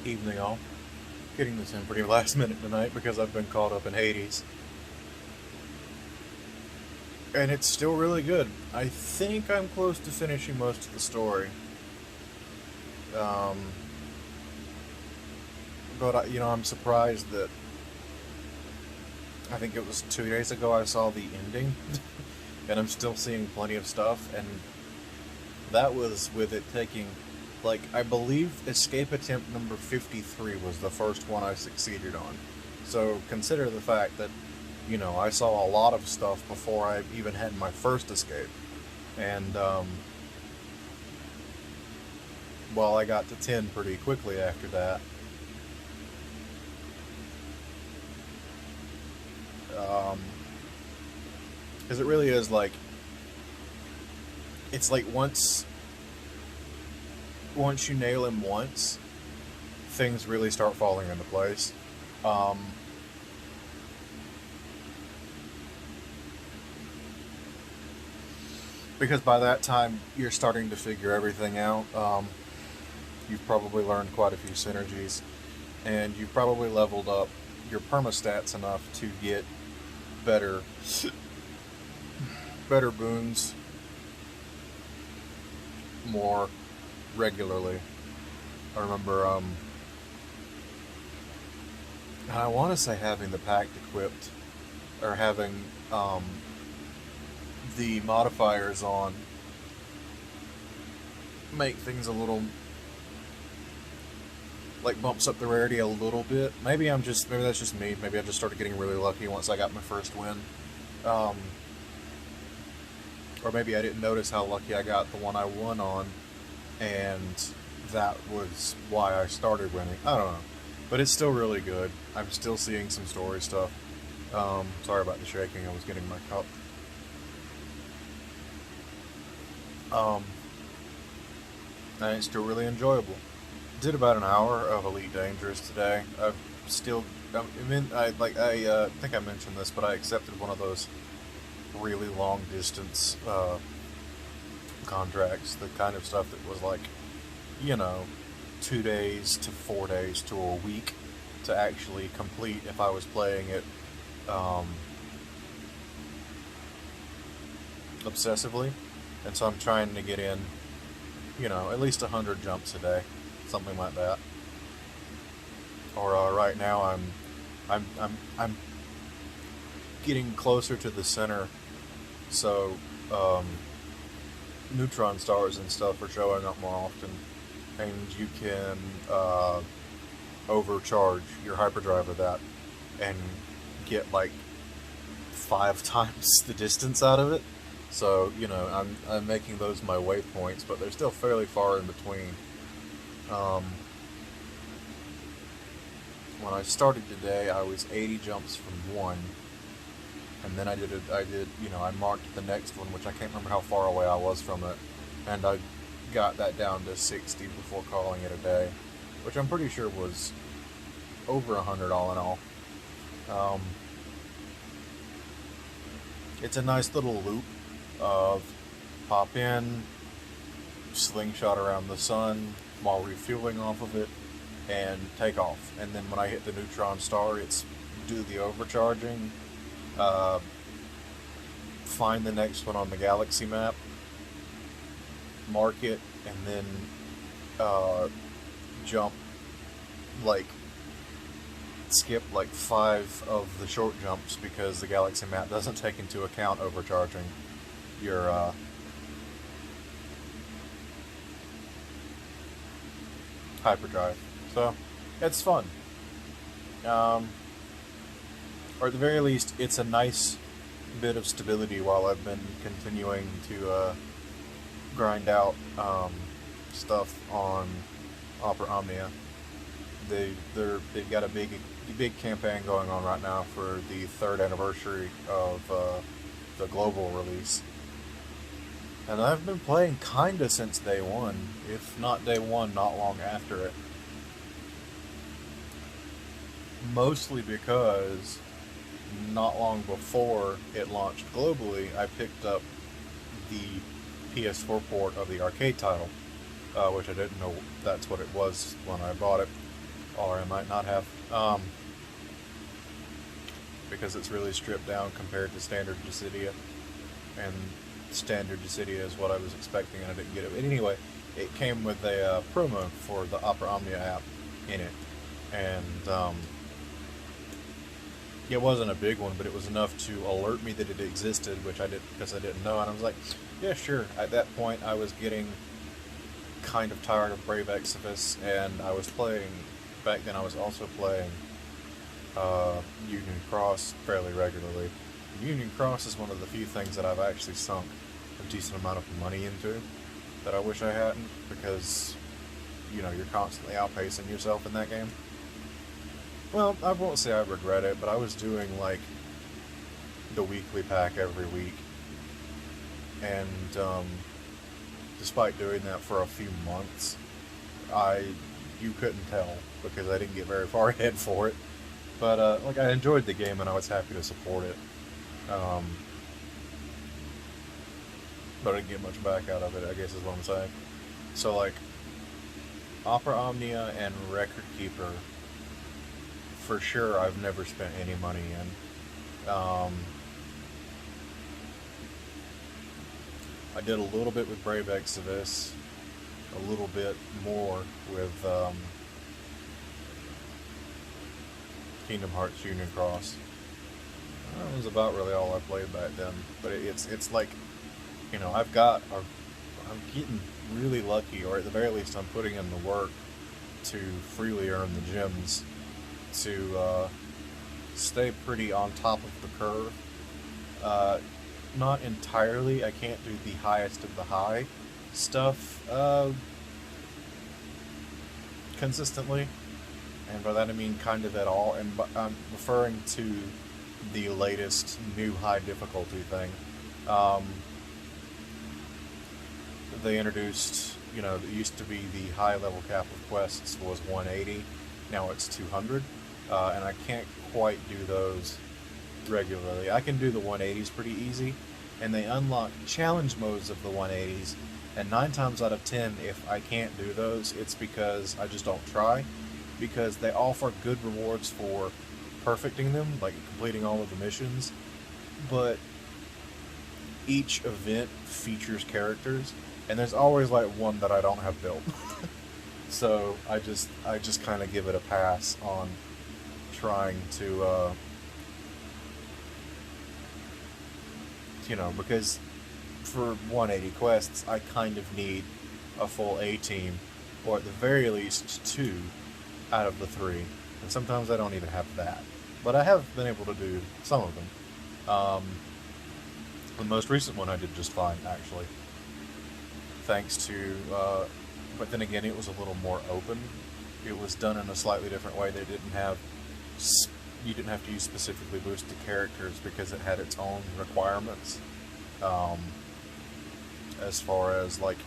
Evening all. Getting this in pretty last minute tonight because I've been caught up in Hades. And it's still really good. I think I'm close to finishing most of the story. Um, but I'm surprised that I think it was 2 days ago I saw the ending, and I'm still seeing plenty of stuff. And that was with it taking, like, I believe escape attempt number 53 was the first one I succeeded on. So consider the fact that, I saw a lot of stuff before I even had my first escape. And, well, I got to 10 pretty quickly after that. Um, because it really is like, it's like once you nail him once, things really start falling into place. Um, because by that time you're starting to figure everything out. You've probably learned quite a few synergies, and you've probably leveled up your permastats enough to get better, better boons more regularly. I remember, I want to say having the pact equipped, or having the modifiers on, make things a little, like, bumps up the rarity a little bit. Maybe that's just me. Maybe I just started getting really lucky once I got my first win. Um, or maybe I didn't notice how lucky I got the one I won on, and that was why I started winning. I don't know. But it's still really good. I'm still seeing some story stuff. Sorry about the shaking. I was getting my cup. Um, and it's still really enjoyable. Did about an hour of Elite Dangerous today. I've still, I think I mentioned this, but I accepted one of those really long distance contracts, the kind of stuff that was like, you know, 2 days to 4 days to a week to actually complete if I was playing it um, obsessively. And so I'm trying to get in, at least 100 jumps a day, something like that. Or right now I'm getting closer to the center, so um, neutron stars and stuff are showing up more often, and you can overcharge your hyperdrive with that and get like 5 times the distance out of it. So I'm making those my waypoints, but they're still fairly far in between. Um, when I started today, I was 80 jumps from one, and then I marked the next one, which I can't remember how far away I was from it, and I got that down to 60 before calling it a day, which I'm pretty sure was over 100 all in all. Um, it's a nice little loop of pop in, slingshot around the sun while refueling off of it, and take off. And then when I hit the neutron star, it's do the overcharging, uh, find the next one on the galaxy map, mark it, and then uh, jump, like, skip like 5 of the short jumps because the galaxy map doesn't take into account overcharging your hyperdrive. So it's fun. Um, or at the very least, it's a nice bit of stability while I've been continuing to grind out stuff on Opera Omnia. They've got a big campaign going on right now for the third anniversary of the global release, and I've been playing kinda since day one, if not day one, not long after it. Mostly because not long before it launched globally, I picked up the PS4 port of the arcade title, which I didn't know that's what it was when I bought it. or I might not have, because it's really stripped down compared to standard Dissidia, and standard Dissidia is what I was expecting, and I didn't get it. But anyway, it came with a promo for the Opera Omnia app in it, and it wasn't a big one, but it was enough to alert me that it existed, which I did because I didn't know, and I was like, yeah, sure. At that point, I was getting kind of tired of Brave Exodus, and I was playing, back then I was also playing Union Cross fairly regularly. Union Cross is one of the few things that I've actually sunk a decent amount of money into that I wish I hadn't, because, you know, you're constantly outpacing yourself in that game. Well, I won't say I regret it, but I was doing, like, the weekly pack every week, and despite doing that for a few months, you couldn't tell, because I didn't get very far ahead for it. But, like, I enjoyed the game, and I was happy to support it. But I didn't get much back out of it, I guess is what I'm saying. So, like, Opera Omnia and Record Keeper, for sure, I've never spent any money in. I did a little bit with Brave Exodus, a little bit more with Kingdom Hearts Union Cross. That was about really all I played back then. But it's like, you know, I'm getting really lucky, or at the very least, I'm putting in the work to freely earn the gems to stay pretty on top of the curve. Not entirely. I can't do the highest of the high stuff consistently, and by that I mean kind of at all. And I'm referring to the latest new high difficulty thing. They introduced, you know, it used to be the high level cap of quests was 180, now it's 200, and I can't quite do those regularly. I can do the 180s pretty easy, and they unlock challenge modes of the 180s, and 9 times out of 10, if I can't do those, it's because I just don't try, because they offer good rewards for perfecting them, like completing all of the missions, but each event features characters, and there's always like one that I don't have built. So I just kind of give it a pass on trying to you know, because for 180 quests I kind of need a full A team, or at the very least 2 out of the 3, and sometimes I don't even have that, but I have been able to do some of them. The most recent one I did just fine, actually, thanks to, but then again, it was a little more open. It was done in a slightly different way. They didn't have, you didn't have to use specifically boosted characters because it had its own requirements. As far as, like,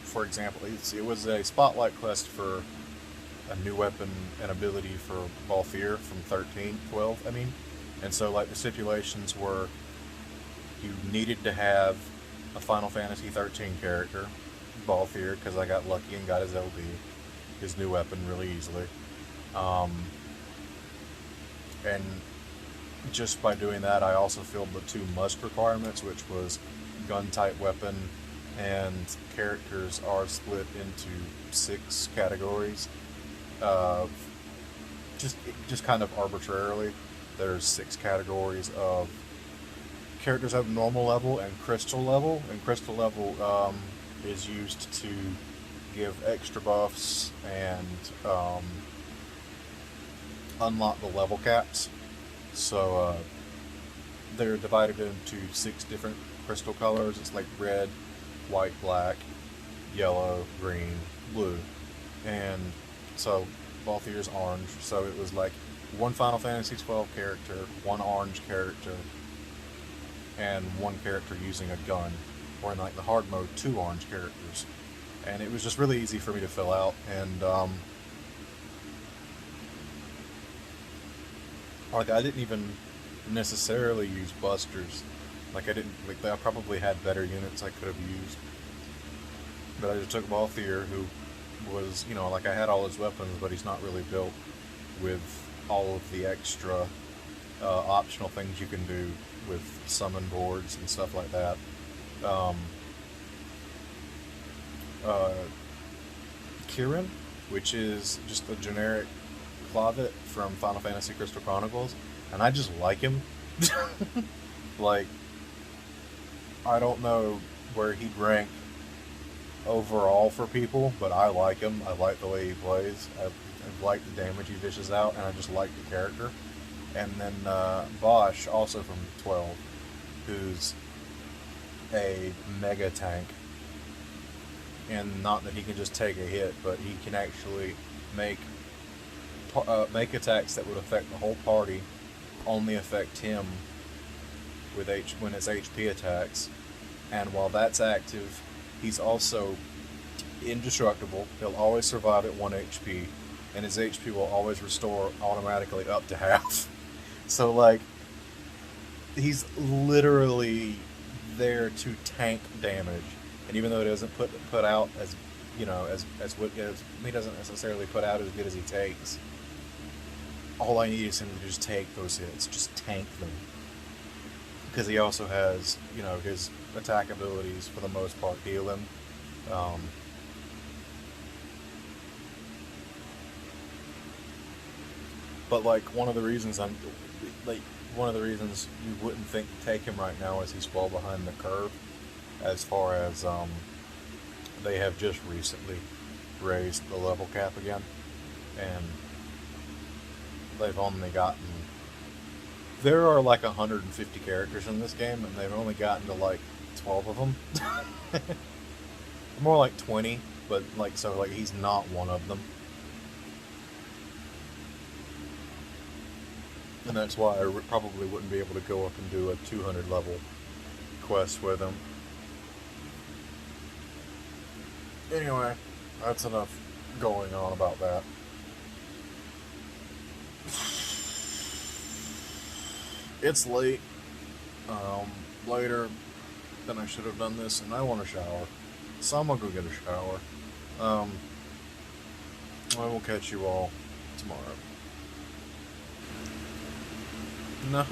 for example, it was a spotlight quest for a new weapon and ability for Balthier from 12, I mean. And so, like, the stipulations were you needed to have a Final Fantasy 13 character, Balthier, because I got lucky and got his LD, his new weapon, really easily. And just by doing that, I also filled the 2 must requirements, which was gun-type weapon, and characters are split into 6 categories. Just kind of arbitrarily, there's 6 categories of characters have normal level and crystal level, and crystal level is used to give extra buffs and unlock the level caps. So they're divided into 6 different crystal colors. It's like red, white, black, yellow, green, blue, and so Balthier's orange. So it was like 1 Final Fantasy 12 character, 1 orange character, and 1 character using a gun, or in like the hard mode, 2 orange characters. And it was just really easy for me to fill out, and like, I didn't even necessarily use busters. Like, I probably had better units I could have used, but I just took Balthier, who was, you know, like I had all his weapons, but he's not really built with all of the extra optional things you can do with summon boards and stuff like that. Um, uh, Kirin, which is just a generic Clavet from Final Fantasy Crystal Chronicles, and I just like him. Like, I don't know where he'd rank overall for people, but I like him. I like the way he plays. I like the damage he dishes out, and I just like the character. And then Bosch, also from 12, who's a mega tank. And not that he can just take a hit, but he can actually make make attacks that would affect the whole party, only affect him with when it's HP attacks. And while that's active, he's also indestructible. He'll always survive at 1 HP, and his HP will always restore automatically up to half. So, like, he's literally there to tank damage. And even though he doesn't put out as, you know, as he doesn't necessarily put out as good as he takes, all I need is him to just take those hits, just tank them. Because he also has, you know, his attack abilities for the most part heal him. Um, but like one of the reasons you wouldn't think to take him right now is he's well behind the curve, as far as they have just recently raised the level cap again, and they've only gotten, there are like 150 characters in this game, and they've only gotten to like 12 of them. More like 20, but like, so like he's not one of them. And that's why I probably wouldn't be able to go up and do a 200 level quest with him. Anyway, that's enough going on about that. It's late. Later than I should have done this, and I want a shower. So I'm gonna go get a shower. I will catch you all tomorrow. No.